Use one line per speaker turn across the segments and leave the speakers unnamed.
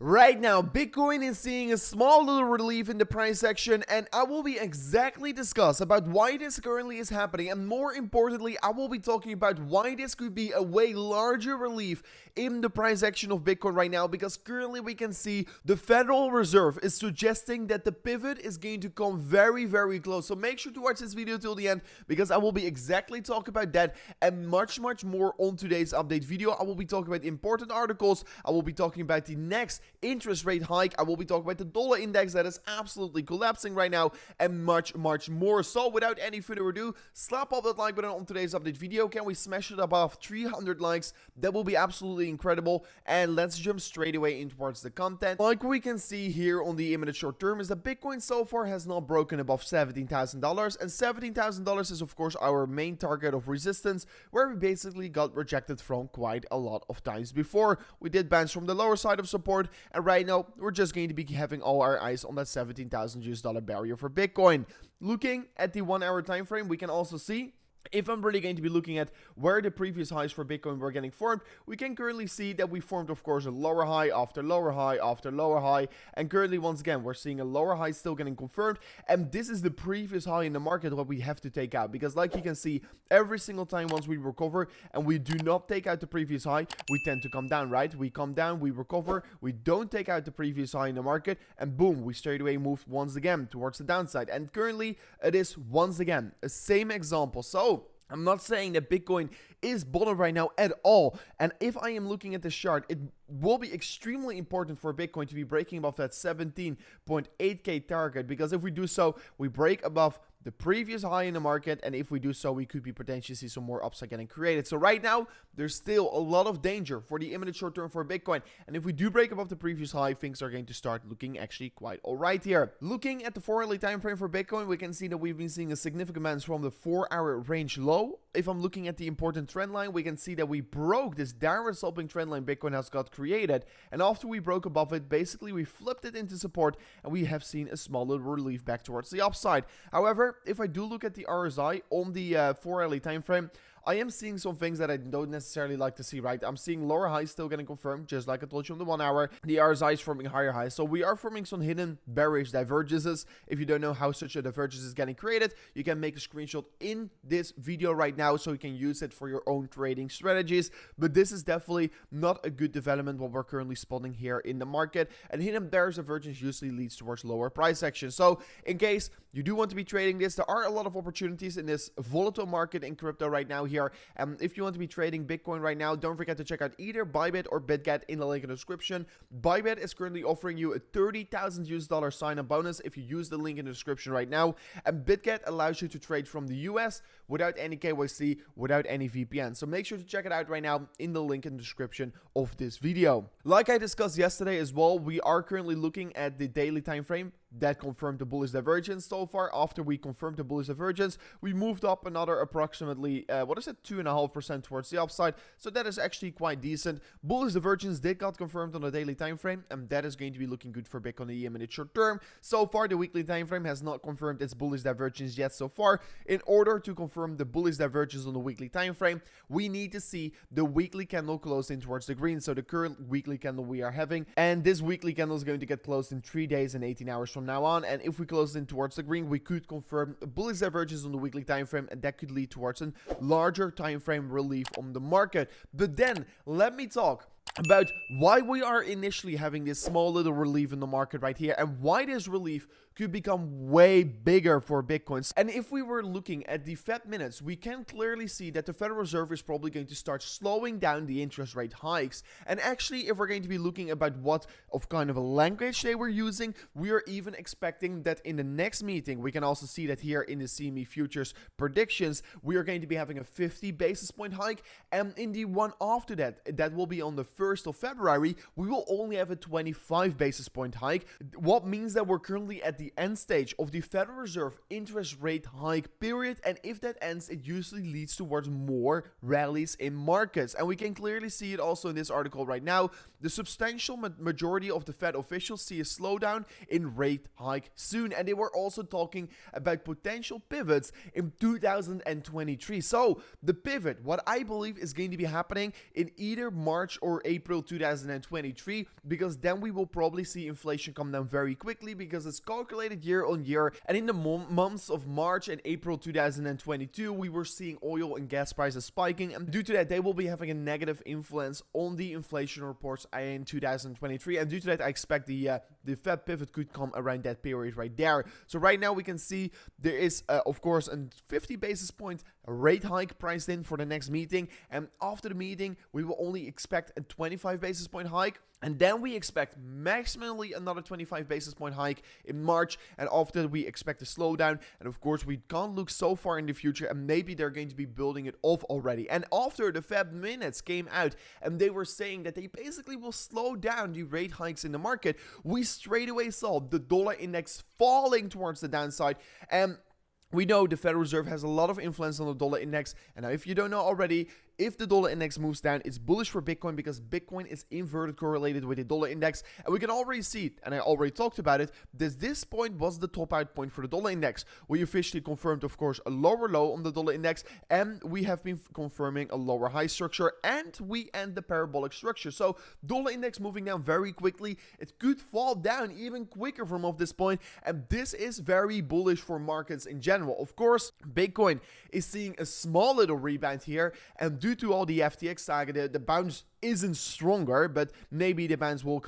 Right now, Bitcoin is seeing a small little relief in the price section, and I will be exactly discuss about why this currently is happening, and more importantly, I will be talking about why this could be a way larger relief in the price action of Bitcoin right now, because currently we can see the Federal Reserve is suggesting that the pivot is going to come very, very close. So make sure to watch this video till the end, because I will be exactly talking about that and much more on today's update video. I will be talking about important articles. I will be talking about the next interest rate hike. I will be talking about the dollar index that is absolutely collapsing right now, and much more. So without any further ado, slap up that like button on today's update video. Can we smash it above 300 likes? That will be absolutely incredible. And let's jump straight away in towards the content. Like we can see here on the imminent short term is that Bitcoin so far has not broken above $17,000, and $17,000 is of course our main target of resistance, where we basically got rejected from quite a lot of times before. We did bounce from the lower side of support, and right now we're just going to be having all our eyes on that $17,000 barrier for Bitcoin. Looking at the 1 hour time frame, we can also see, if I'm really going to be looking at where the previous highs for Bitcoin were getting formed, we can currently see that we formed, of course, a lower high after lower high after lower high. And currently, once again, we're seeing a lower high still getting confirmed. And this is the previous high in the market what we have to take out. Because like you can see, every single time once we recover and we do not take out the previous high, we tend to come down, right? We come down, we recover, we don't take out the previous high in the market, and boom, we straight away move once again towards the downside. And currently, it is once again a same example. So I'm not saying that Bitcoin is bottom right now at all. And if I am looking at this chart, it will be extremely important for Bitcoin to be breaking above that 17.8k target, because if we do so, we break above the previous high in the market, and if we do so, we could be potentially see some more upside getting created. So right now, there's still a lot of danger for the imminent short term for Bitcoin, and if we do break above the previous high, things are going to start looking actually quite alright here. Looking at the 4 hourly time frame for Bitcoin, we can see that we've been seeing a significant bounce from the 4 hour range low. If I'm looking at the important trend line, we can see that we broke this downward sloping trend line Bitcoin has got created, and after we broke above it, basically we flipped it into support, and we have seen a small little relief back towards the upside. However, if I do look at the RSI on the 4 hourly time frame, I am seeing some things that I don't necessarily like to see, right? I'm seeing lower highs still getting confirmed, just like I told you on the 1 hour. The RSI is forming higher highs, so we are forming some hidden bearish divergences. If you don't know how such a divergence is getting created, you can make a screenshot in this video right now so you can use it for your own trading strategies. But this is definitely not a good development what we're currently spotting here in the market, and hidden bearish divergence usually leads towards lower price action. So in case you do want to be trading this, there are a lot of opportunities in this volatile market in crypto right now here. If you want to be trading Bitcoin right now, don't forget to check out either Bybit or BitGet in the link in the description. Bybit is currently offering you a $30,000 sign-up bonus if you use the link in the description right now, and BitGet allows you to trade from the US without any KYC, without any VPN. So make sure to check it out right now in the link in the description of this video. Like I discussed yesterday as well, we are currently looking at the daily time frame that confirmed the bullish divergence. So far, after we confirmed the bullish divergence, we moved up another approximately 2.5% towards the upside. So that is actually quite decent. Bullish divergence did got confirmed on the daily time frame, and that is going to be looking good for Bitcoin in the minute short term. So far, the weekly time frame has not confirmed its bullish divergence yet. So far, in order to confirm the bullish divergence on the weekly time frame, we need to see the weekly candle close in towards the green. So the current weekly candle we are having, and this weekly candle is going to get closed in 3 days and 18 hours from now on. And if we close in towards the green, we could confirm a bullish divergence on the weekly time frame, and that could lead towards a larger time frame relief on the market. But then let me talk about why we are initially having this small little relief in the market right here, and why this relief could become way bigger for Bitcoins. And if we were looking at the Fed minutes, we can clearly see that the Federal Reserve is probably going to start slowing down the interest rate hikes. And actually, if we're going to be looking about what of kind of a language they were using, we are even expecting that in the next meeting, we can also see that here in the CME futures predictions, we are going to be having a 50 basis point hike, and in the one after that, that will be on the 1st of February, we will only have a 25 basis point hike, what means that we're currently at the end stage of the Federal Reserve interest rate hike period, and if that ends, it usually leads towards more rallies in markets. And we can clearly see it also in this article right now. The substantial majority of the Fed officials see a slowdown in rate hike soon, and they were also talking about potential pivots in 2023. So the pivot, what I believe is going to be happening in either March or April 2023, because then we will probably see inflation come down very quickly because it's calculated year on year. And in the months of March and April 2022, we were seeing oil and gas prices spiking, and due to that, they will be having a negative influence on the inflation reports in 2023. And due to that, I expect the Fed pivot could come around that period right there. So right now we can see there is of course a 50 basis point rate hike priced in for the next meeting, and after the meeting we will only expect a 25 basis point hike, and then we expect maximally another 25 basis point hike in March, and after we expect a slowdown. And of course we can't look so far in the future, and maybe they're going to be building it off already. And after the Fed minutes came out and they were saying that they basically will slow down the rate hikes in the market, we straight away saw the dollar index falling towards the downside. And we know the Federal Reserve has a lot of influence on the dollar index, and now if you don't know already, if the dollar index moves down, it's bullish for Bitcoin because Bitcoin is inverted correlated with the dollar index. And we can already see it, and I already talked about it, this point was the top out point for the dollar index. We officially confirmed, of course, a lower low on the dollar index, and we have been confirming a lower high structure, and we end the parabolic structure. So dollar index moving down very quickly. It could fall down even quicker from off this point, and this is very bullish for markets in general. Of course, Bitcoin is seeing a small little rebound here, and due to all the FTX saga, the bounce isn't stronger, but maybe the bounce will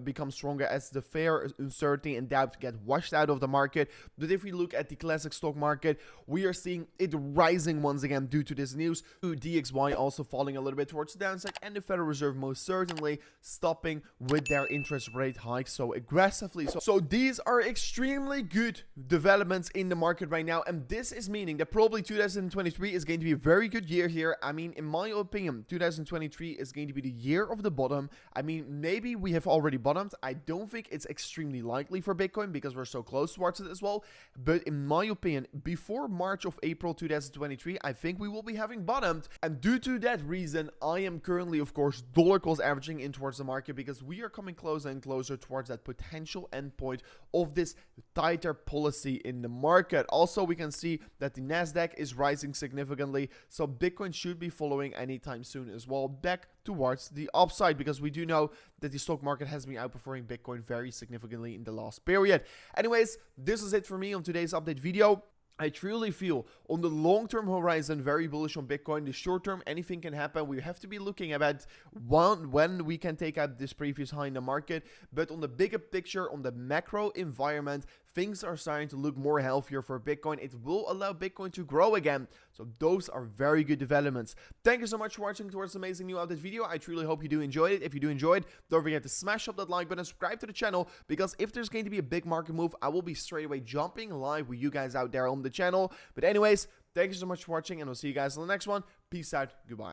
become stronger as the fear, uncertainty, and doubt get washed out of the market. But if we look at the classic stock market, we are seeing it rising once again due to this news. DXY also falling a little bit towards the downside, and the Federal Reserve most certainly stopping with their interest rate hikes so aggressively. So these are extremely good developments in the market right now, and this is meaning that probably 2023 is going to be a very good year here. I mean, in my opinion, 2023 is going to be the year of the bottom. I mean, maybe we have already bottomed. I don't think it's extremely likely for Bitcoin because we're so close towards it as well. But in my opinion, before March of April 2023, I think we will be having bottomed. And due to that reason, I am currently, of course, dollar cost averaging in towards the market because we are coming closer and closer towards that potential endpoint of this tighter policy in the market. Also, we can see that the Nasdaq is rising significantly, so Bitcoin should be following anytime soon as well back towards the upside, because we do know that the stock market has been outperforming Bitcoin very significantly in the last period. Anyways, this is it for me on today's update video. I truly feel on the long-term horizon very bullish on Bitcoin. The short-term, anything can happen. We have to be looking at when we can take out this previous high in the market. But on the bigger picture, on the macro environment, things are starting to look more healthier for Bitcoin. It will allow Bitcoin to grow again. So those are very good developments. Thank you so much for watching towards this amazing new update video. I truly hope you do enjoy it. If you do enjoy it, don't forget to smash up that like button, subscribe to the channel, because if there's going to be a big market move, I will be straight away jumping live with you guys out there on the channel. But anyways, thank you so much for watching, and I'll see you guys in the next one. Peace out. Goodbye.